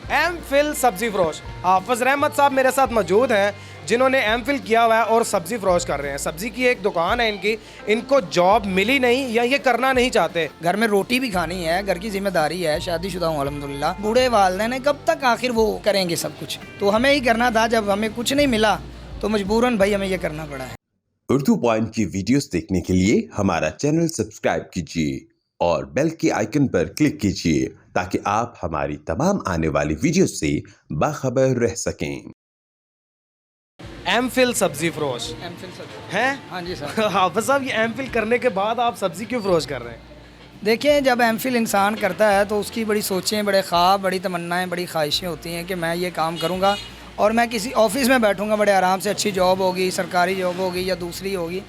MPhil सब्जी फरोश हाफिज़ रहमत साहब मेरे साथ मौजूद हैं, जिन्होंने एम.फिल किया हुआ है और सब्जी फरोश कर रहे हैं। सब्जी की एक दुकान है इनकी, इनको जॉब मिली नहीं या ये करना नहीं चाहते। घर में रोटी भी खानी है, घर की जिम्मेदारी है, शादीशुदा हूँ अल्हम्दुलिल्लाह। बूढ़े वालिदैन है, कब तक आखिर वो करेंगे सब कुछ, तो हमें ही करना था। जब हमें कुछ नहीं मिला तो मजबूरन भाई हमें ये करना पड़ा है। उर्दू पॉइंट की वीडियोस देखने के लिए हमारा चैनल सब्सक्राइब कीजिए और बेल के आइकन पर क्लिक कीजिए ताकि आप हमारी तमाम आने वाली वीडियोस से बाखबर रह सकें। एम.फिल सब्जी फरोश हैं? हाँ जी सर। हाफिज़ साहब, ये एम.फिल करने के बाद आप सब्जी क्यों फरोश कर रहे हैं? देखिए, जब एम.फिल इंसान करता है तो उसकी बड़ी सोचें, बड़े ख्वाब, बड़ी तमन्नाएं, बड़ी ख्वाहिशें होती हैं कि मैं ये काम करूँगा और मैं किसी ऑफिस में बैठूँगा बड़े आराम से, अच्छी जॉब होगी, सरकारी जॉब होगी या दूसरी होगी।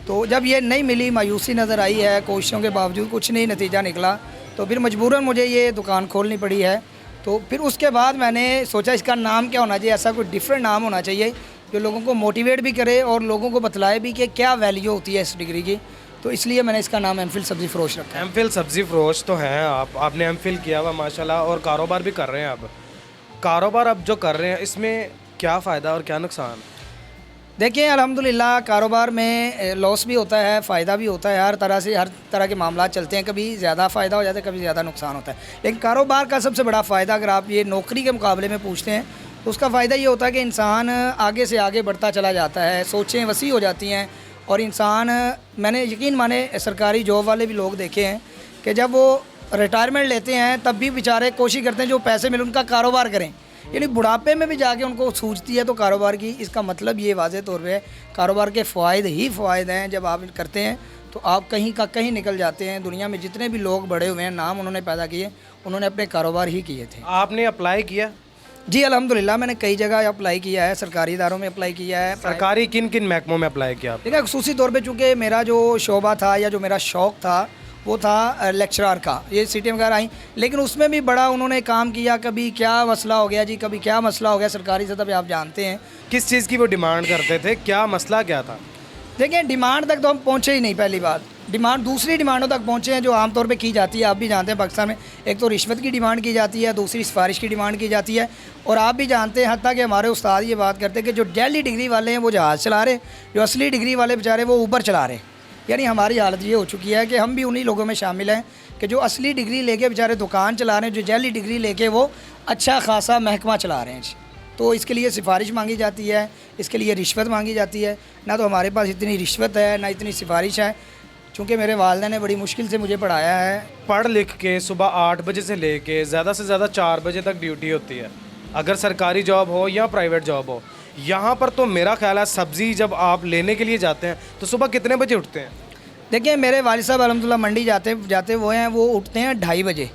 तो जब ये नहीं मिली, मायूसी नज़र आई है, कोशिशों के बावजूद कुछ नहीं नतीजा निकला, तो फिर मजबूरन मुझे ये दुकान खोलनी पड़ी है। तो फिर उसके बाद मैंने सोचा इसका नाम क्या होना चाहिए, ऐसा कोई डिफरेंट नाम होना चाहिए जो लोगों को मोटिवेट भी करे और लोगों को बतलाए भी कि क्या वैल्यू होती है इस डिग्री की। तो इसलिए मैंने इसका नाम एम.फिल सब्ज़ी फरोश रखा है। एम.फिल सब्जी फरोश तो हैं आपने एम.फिल किया हुआ माशाल्लाह, और कारोबार भी कर रहे हैं। अब कारोबार अब जो कर रहे हैं इसमें क्या फ़ायदा और क्या नुकसान? देखिए, अल्हम्दुलिल्लाह कारोबार में लॉस भी होता है, फ़ायदा भी होता है। हर तरह के मामला चलते हैं, कभी ज़्यादा फ़ायदा हो जाता है, कभी ज़्यादा नुकसान होता है। लेकिन कारोबार का सबसे बड़ा फ़ायदा अगर आप ये नौकरी के मुकाबले में पूछते हैं तो उसका फ़ायदा ये होता है कि इंसान आगे से आगे बढ़ता चला जाता है, सोचें वसी हो जाती हैं। और इंसान, मैंने यकीन माने सरकारी जॉब वाले भी लोग देखे हैं कि जब वो रिटायरमेंट लेते हैं तब भी बेचारे कोशिश करते हैं जो पैसे मिले उनका कारोबार करें, यानी बुढ़ापे में भी जाके उनको सूझती है तो कारोबार की। इसका मतलब ये वाज़े तौर पे कारोबार के फ़ायदे ही फ़ायदे हैं। जब आप करते हैं तो आप कहीं का कहीं निकल जाते हैं। दुनिया में जितने भी लोग बड़े हुए हैं, नाम उन्होंने पैदा किए, उन्होंने अपने कारोबार ही किए थे। आपने अप्लाई किया? जी अल्हम्दुलिल्लाह, मैंने कई जगह अप्लाई किया है, सरकारी इदारों में अप्लाई किया है। सरकारी किन किन महकमों में अप्लाई किया आप? ठीक है, खुसूसी तौर पे चूँकि मेरा जो शोबा था या जो मेरा शौक़ था वो था लेक्चरार का, ये सीटें वगैरह आई, लेकिन उसमें भी बड़ा उन्होंने काम किया। कभी क्या मसला हो गया जी, कभी क्या मसला हो गया। सरकारी सतह पे आप जानते हैं किस चीज़ की वो डिमांड करते थे, क्या मसला क्या था? देखिए, डिमांड तक तो हम पहुँचे ही नहीं। पहली बात, डिमांड दूसरी डिमांडों तक पहुँचे हैं जो आमतौर पे की जाती है। आप भी जानते हैं पाकिस्तान में एक तो रिश्वत की डिमांड की जाती है, दूसरी सिफारिश की डिमांड की जाती है। और आप भी जानते हैं, हत्ता कि हमारे उस्ताद ये बात करते हैं कि जो डेली डिग्री वाले हैं वो जहाज़ चला रहे, जो असली डिग्री वाले बेचारे वो ऊबर चला रहे। यानी हमारी हालत ये हो चुकी है कि हम भी उन्हीं लोगों में शामिल हैं कि जो असली डिग्री लेके बेचारे दुकान चला रहे हैं, जो जेली डिग्री लेके वो अच्छा खासा महकमा चला रहे हैं। तो इसके लिए सिफारिश मांगी जाती है, इसके लिए रिश्वत मांगी जाती है। ना तो हमारे पास इतनी रिश्वत है, ना इतनी सिफारिश है। चूँकि मेरे वालिदैन ने बड़ी मुश्किल से मुझे पढ़ाया है। पढ़ लिख के सुबह 8 बजे से लेके ज़्यादा से ज़्यादा 4 बजे तक ड्यूटी होती है, अगर सरकारी जॉब हो या प्राइवेट जॉब हो। यहाँ पर तो मेरा ख्याल है सब्ज़ी जब आप लेने के लिए जाते हैं तो सुबह कितने बजे उठते हैं? देखिए, मेरे वालिद साहब अल्हम्दुलिल्लाह मंडी जाते वो हैं, वो उठते हैं 2:30 बजे।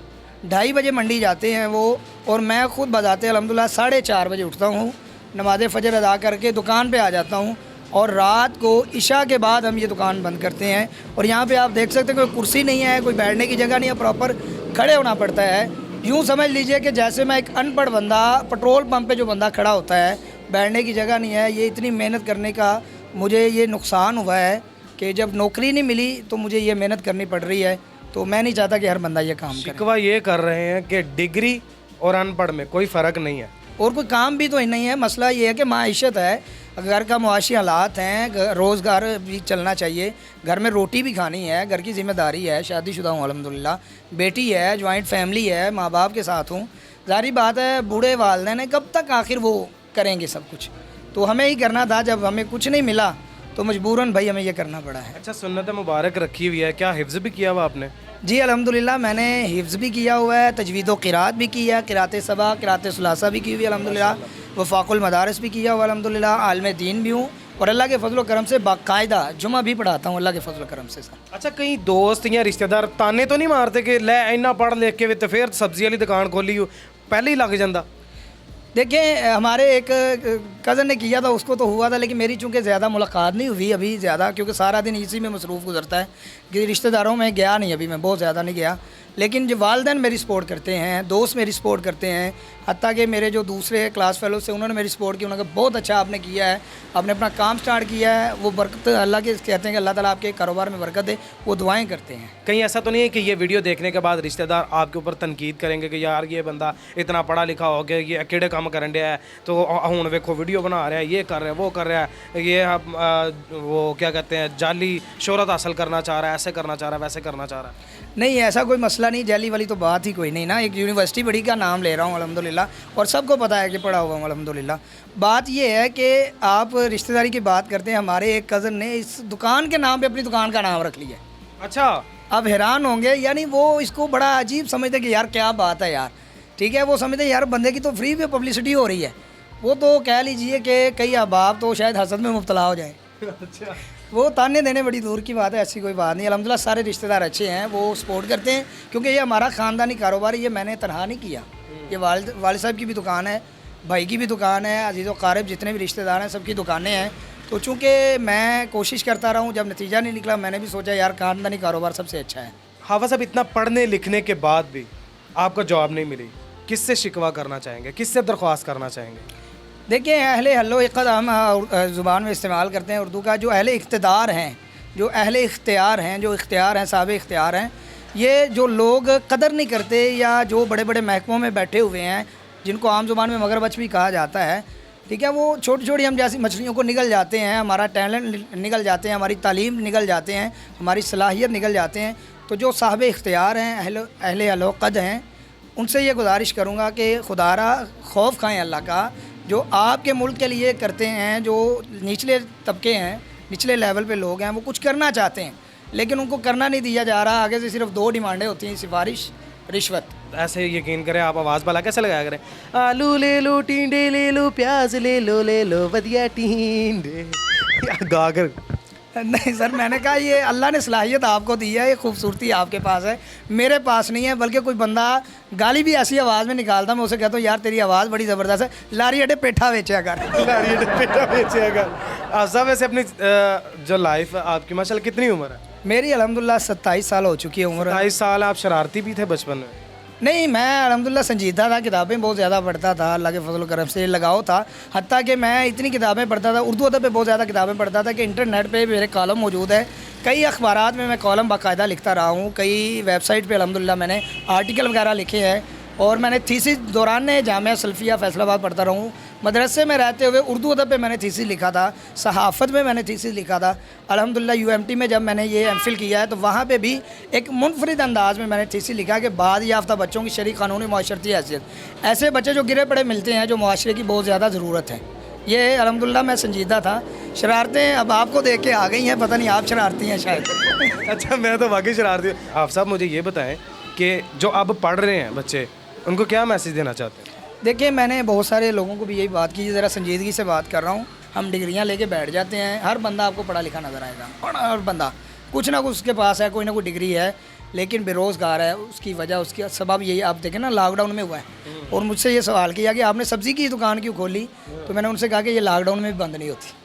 2:30 बजे मंडी जाते हैं वो, और मैं ख़ुद बजाते अल्हम्दुलिल्लाह 4:30 बजे उठता हूँ, नमाज़ फ़जर अदा करके दुकान पे आ जाता हूँ। और रात को इशा के बाद हम ये दुकान बंद करते हैं। और यहाँ पे आप देख सकते हैं कोई कुर्सी नहीं है, कोई बैठने की जगह नहीं है, प्रॉपर खड़े होना पड़ता है। यूँ समझ लीजिए कि जैसे मैं एक अनपढ़ बंदा, पेट्रोल पम्प पे जो बंदा खड़ा होता है, बैठने की जगह नहीं है। ये इतनी मेहनत करने का मुझे ये नुकसान हुआ है कि जब नौकरी नहीं मिली तो मुझे ये मेहनत करनी पड़ रही है। तो मैं नहीं चाहता कि हर बंदा ये काम करे। शिकवा ये कर रहे हैं कि डिग्री और अनपढ़ में कोई फ़र्क नहीं है, और कोई काम भी तो नहीं है। मसला ये है कि माइशत है, घर का मुआशी हालात हैं, रोज़गार भी चलना चाहिए, घर में रोटी भी खानी है, घर की ज़िम्मेदारी है, शादीशुदा हूँ अल्हम्दुलिल्लाह, बेटी है, जॉइंट फैमिली है, माँ बाप के साथ हूँ। ज़ाहिर बात है, बूढ़े वालिदैन है, कब तक आखिर वो करेंगे सब कुछ, तो हमें ही करना था। जब हमें कुछ नहीं मिला तो मजबूरन भाई हमें ये करना पड़ा है। अच्छा, सुन्नत मुबारक रखी हुई है, क्या हिफ्ज़ भी किया हुआ आपने? जी अल्हम्दुलिल्लाह, मैंने हिफ्ज़ भी किया हुआ है, तजवीद व क़िरात भी की है, क़िरात सबा, क़िरात सुलासा भी की हुई है अल्हम्दुलिल्लाह, वफ़ाक़ुल मदारिस भी किया हुआ अल्हम्दुलिल्लाह, आलिम दीन भी हूँ, और अल्लाह के फजल व करम से बाकायदा जुमा भी पढ़ाता हूँ, अल्लाह के फजल व करम से सर। अच्छा, कहीं दोस्त या रिश्तेदार ताने तो नहीं मारते कि लै इन्ना पढ़ लिख के तो फिर सब्जी वाली दुकान खोली हो, पहले ही लग जाता? देखिए, हमारे एक कज़न ने किया था, उसको तो हुआ था, लेकिन मेरी चूँकि ज़्यादा मुलाकात नहीं हुई अभी ज़्यादा, क्योंकि सारा दिन इसी में मसरूफ़ गुजरता है कि रिश्तेदारों में गया नहीं, अभी मैं बहुत ज़्यादा नहीं गया। लेकिन जो वालिदैन मेरी सपोर्ट करते हैं, दोस्त मेरी सपोर्ट करते हैं, हत्ता कि मेरे जो दूसरे क्लास फेलो से उन्होंने मेरी सपोर्ट की, उन्होंने कहा बहुत अच्छा आपने किया है, आपने अपना काम स्टार्ट किया है। वो बरकत अल्लाह के कहते हैं कि अल्लाह ताला आपके कारोबार में बरकत दे, वो दुआएं करते हैं। कहीं ऐसा तो नहीं है कि ये वीडियो देखने के बाद रिश्तेदार आपके ऊपर तनकीद करेंगे कि यार ये बंदा इतना पढ़ा लिखा हो गया, ये केड़े काम करन डया है, तो हुण वेखो वीडियो बना रहा है, ये कर रहा है, वो कर रहा है, ये वो क्या कहते हैं जाली शोहरत हासिल करना चाह रहा है, ऐसे करना चाह रहा है, वैसे करना चाह रहा है? नहीं, ऐसा कोई मसला नहीं, जैली वाली तो बात ही कोई नहीं ना। एक यूनिवर्सिटी बड़ी का नाम ले रहा हूँ अल्हम्दुलिल्लाह, और सबको पता है कि पढ़ा हुआ हूँ अल्हम्दुलिल्लाह। बात ये है कि आप रिश्तेदारी की बात करते हैं, हमारे एक कज़न ने इस दुकान के नाम पे अपनी दुकान का नाम रख लिया। अच्छा, आप हैरान होंगे, यानी वो इसको बड़ा अजीब समझते कि यार क्या बात है यार, ठीक है, वो समझते यार बंदे की तो फ्री में पब्लिसिटी हो रही है। वो तो कह लीजिए कि कई अहबाब तो शायद हसद में मुब्तला हो जाए। अच्छा, वो ताने देने बड़ी दूर की बात है, ऐसी कोई बात नहीं। अल्हम्दुलिल्लाह सारे रिश्तेदार अच्छे हैं, वो सपोर्ट करते हैं, क्योंकि ये हमारा ख़ानदानी कारोबार है, ये मैंने तनहा नहीं किया। ये वालिद साहब की भी दुकान है, भाई की भी दुकान है, अजीज़ व क़ारिब जितने भी रिश्तेदार हैं सबकी दुकानें हैं। तो चूँकि मैं कोशिश करता रहा हूँ, जब नतीजा नहीं निकला मैंने भी सोचा यार ख़ानदानी कारोबार सबसे अच्छा है। हाफिज़ साहब इतना पढ़ने लिखने के बाद भी आपको जॉब नहीं मिली, किससे शिकवा करना चाहेंगे, किससे दरख्वास्त करना चाहेंगे? देखिए, अहले हल्लो इक़्क़त हम ज़ुबान में इस्तेमाल करते हैं उर्दू का, जो अहले इक़्तिदार हैं, जो अहले इख्तियार हैं, जो इख्तियार हैं, साहब इख्तियार हैं, ये जो लोग कदर नहीं करते या जो बड़े बड़े महकमों में बैठे हुए हैं, जिनको आम ज़ुबान में मगरमच्छ भी कहा जाता है, ठीक है, वो छोटी छोटी हम जैसी मछलियों को निगल जाते हैं, हमारा टैलेंट निगल जाते हैं, हमारी तालीम निगल जाते हैं, हमारी सलाहियत निगल जाते हैं। तो जो साहब इख्तियार हैं, अहले अलौक़द हैं, उनसे ये गुजारिश करूँगा कि खुदारा खौफ खाएँ अल्लाह का, जो आपके मुल्क के लिए करते हैं, जो निचले तबके हैं, निचले लेवल पे लोग हैं, वो कुछ करना चाहते हैं लेकिन उनको करना नहीं दिया जा रहा। आगे से सिर्फ 2 डिमांडें होती हैं, सिफारिश, रिश्वत। ऐसे यकीन करें, आप आवाज़ भला कैसे लगाया करें, आलू ले लो, टिंडे ले लो, प्याज ले लो वधिया टिंडे गा कर। नहीं सर, मैंने कहा ये अल्लाह ने सलाहियत आपको दी है, ये खूबसूरती आपके पास है, मेरे पास नहीं है। बल्कि कोई बंदा गाली भी ऐसी आवाज़ में निकालता, मैं उसे कहता हूँ यार तेरी आवाज़ बड़ी ज़बरदस्त है, लारी अड्डे पेठा बेचा कर, लारी अड्डे पेठा बेचा कर। आप साहब वैसे अपनी जो लाइफ है आपकी, माशाल्लाह कितनी उम्र है? मेरी अल्हम्दुलिल्लाह 27 साल हो चुकी है उम्र। 27 साल। आप शरारती भी थे बचपन में? नहीं, मैं अल्हम्दुलिल्लाह संजीदा था, किताबें बहुत ज़्यादा पढ़ता था, अल्लाह के फजल करम से लगाव था। हत्ता कि मैं इतनी किताबें पढ़ता था, उर्दू अदब पे बहुत ज़्यादा किताबें पढ़ता था कि इंटरनेट पे मेरे कॉलम मौजूद है, कई अखबारात में मैं कॉलम बाकायदा लिखता रहा हूँ, कई वेबसाइट पे अल्हम्दुलिल्लाह मैंने आर्टिकल वगैरह लिखे हैं, और मैंने थीसिस दौरान जामिया सल्फिया फैसलाबाद पढ़ता रहा हूँ। मदरसे में रहते हुए उर्दू अदब पे मैंने थीसिस लिखा था, सहाफ़त में मैंने थीसिस लिखा था। अल्हम्दुलिल्लाह UMT में जब मैंने ये एमफिल किया है तो वहाँ पे भी एक मुनफरिद अंदाज़ में मैंने थीसिस लिखा कि बाद याफ्ता बच्चों की शरीक कानूनी माशरती हैसियत, ऐसे बच्चे जो गिरे पड़े मिलते हैं, जो मुआशरे की बहुत ज़्यादा ज़रूरत है। ये अल्हम्दुलिल्लाह मैं संजीदा था। शरारतें अब आपको देख के आ गई हैं, पता नहीं आप शरारती हैं शायद। अच्छा, मैं तो वाकई शरारती हूँ। आप साहब मुझे ये बताएं कि जो अब पढ़ रहे हैं बच्चे, उनको क्या मैसेज देना चाहते हैं? देखिए, मैंने बहुत सारे लोगों को भी यही बात की, ज़रा संजीदगी से बात कर रहा हूँ। हम डिग्रियाँ लेके बैठ जाते हैं, हर बंदा आपको पढ़ा लिखा नज़र आएगा, और हर बंदा कुछ ना कुछ उसके पास है, कोई ना कोई डिग्री है, लेकिन बेरोज़गार है। उसकी वजह, उसकी सबब यही आप देखें ना, लॉकडाउन में हुआ है। और मुझसे ये सवाल किया कि आपने सब्ज़ी की दुकान क्यों खोली, तो मैंने उनसे कहा कि ये लॉकडाउन में भी बंद नहीं होती।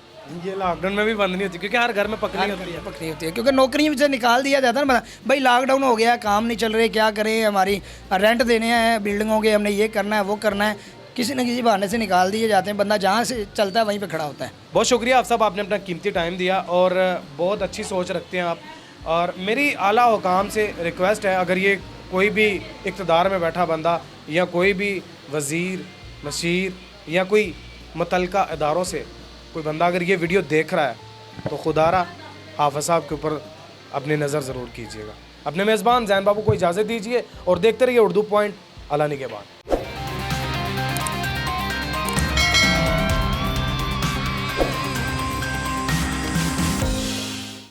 ये लॉकडाउन में भी बंद नहीं होती, क्योंकि हर घर में पकड़ी होती है, क्योंकि नौकरी से निकाल दिया जाता है ना। भाई लॉकडाउन हो गया, काम नहीं चल रहे, क्या करें, हमारी रेंट देने हैं बिल्डिंगों के, हमने ये करना है, वो करना है, किसी न किसी बहाने से निकाल दिए जाते हैं। बंदा जहाँ से चलता है वहीं पे खड़ा होता है। बहुत शुक्रिया आप साहब, आपने अपना कीमती टाइम दिया और बहुत अच्छी सोच रखते हैं आप। और मेरी आला हुकाम से रिक्वेस्ट है, अगर ये कोई भी इक़्तिदार में बैठा बंदा या कोई भी वज़ीर, मशीर या कोई मुतल्लिका इदारों से कोई बंदा अगर ये वीडियो देख रहा है तो खुदारा हाफ़िज़ साहब के ऊपर अपनी नज़र ज़रूर कीजिएगा। अपने मेज़बान ज़ैन बाबू को इजाज़त दीजिए और देखते रहिए उर्दू पॉइंट। अल्लाह निगहबान।